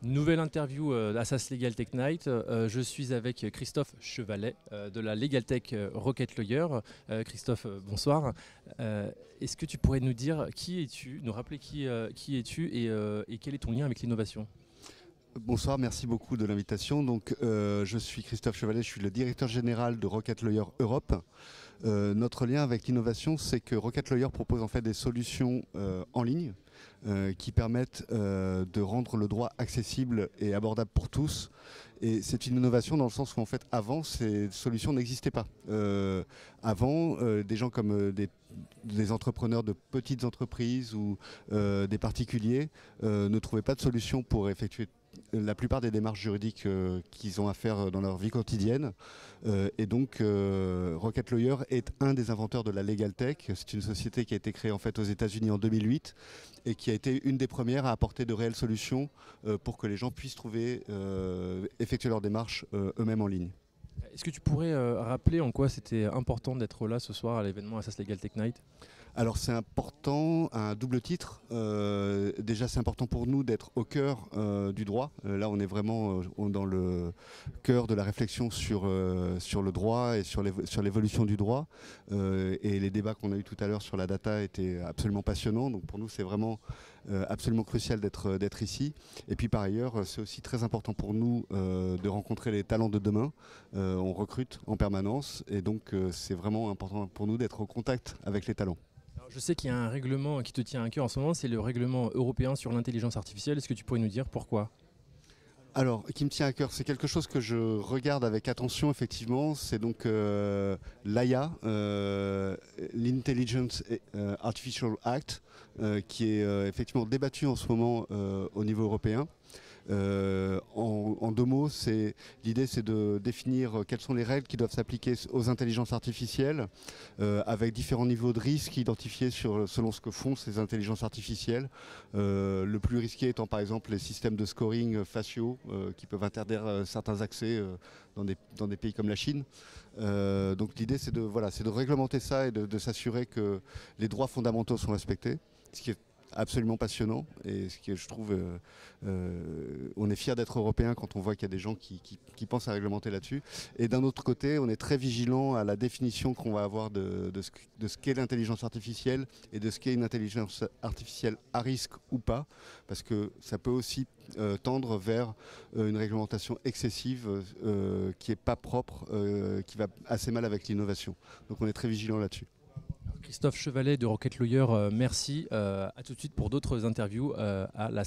Nouvelle interview à SAS Legal Tech Night. Je suis avec Christophe Chevalet de la Legal Tech Rocket Lawyer. Christophe, bonsoir. Est-ce que tu pourrais nous dire qui es-tu, nous rappeler qui es-tu et quel est ton lien avec l'innovation? Bonsoir, merci beaucoup de l'invitation. Je suis Christophe Chevalet, je suis le directeur général de Rocket Lawyer Europe. Notre lien avec l'innovation, c'est que Rocket Lawyer propose en fait des solutions en ligne qui permettent de rendre le droit accessible et abordable pour tous. Et c'est une innovation dans le sens où en fait avant ces solutions n'existaient pas. Avant, des gens comme des entrepreneurs de petites entreprises ou des particuliers ne trouvaient pas de solution pour effectuer la plupart des démarches juridiques qu'ils ont à faire dans leur vie quotidienne. Rocket Lawyer est un des inventeurs de la Legal Tech. C'est une société qui a été créée en fait aux États-Unis en 2008 et qui a été une des premières à apporter de réelles solutions pour que les gens puissent effectuer leurs démarches eux-mêmes en ligne. Est-ce que tu pourrais rappeler en quoi c'était important d'être là ce soir à l'événement SAS Legal Tech Night? Alors c'est important à un double titre. Déjà c'est important pour nous d'être au cœur du droit. Là on est vraiment dans le cœur de la réflexion sur le droit et sur l'évolution du droit. Et les débats qu'on a eu tout à l'heure sur la data étaient absolument passionnants. Donc pour nous c'est vraiment absolument crucial d'être ici. Et puis par ailleurs c'est aussi très important pour nous de rencontrer les talents de demain. On recrute en permanence et donc c'est vraiment important pour nous d'être au contact avec les talents. Alors, je sais qu'il y a un règlement qui te tient à cœur en ce moment, c'est le règlement européen sur l'intelligence artificielle. Est-ce que tu pourrais nous dire pourquoi? Alors, qui me tient à cœur, c'est quelque chose que je regarde avec attention, effectivement. C'est donc l'IA, l'Intelligence Artificial Act, qui est effectivement débattu en ce moment au niveau européen. En deux mots, l'idée c'est de définir quelles sont les règles qui doivent s'appliquer aux intelligences artificielles, avec différents niveaux de risque identifiés selon ce que font ces intelligences artificielles. Le plus risqué étant par exemple les systèmes de scoring faciaux qui peuvent interdire certains accès dans des pays comme la Chine. Donc l'idée c'est de réglementer ça et de s'assurer que les droits fondamentaux sont respectés, ce qui est absolument passionnant et ce que je trouve on est fier d'être européen quand on voit qu'il y a des gens qui pensent à réglementer là-dessus, et d'un autre côté on est très vigilant à la définition qu'on va avoir de ce qu'est l'intelligence artificielle et de ce qu'est une intelligence artificielle à risque ou pas, parce que ça peut aussi tendre vers une réglementation excessive qui n'est pas propre, qui va assez mal avec l'innovation, donc on est très vigilant là-dessus. Christophe Chevalet de Rocket Lawyer, merci. À tout de suite pour d'autres interviews à la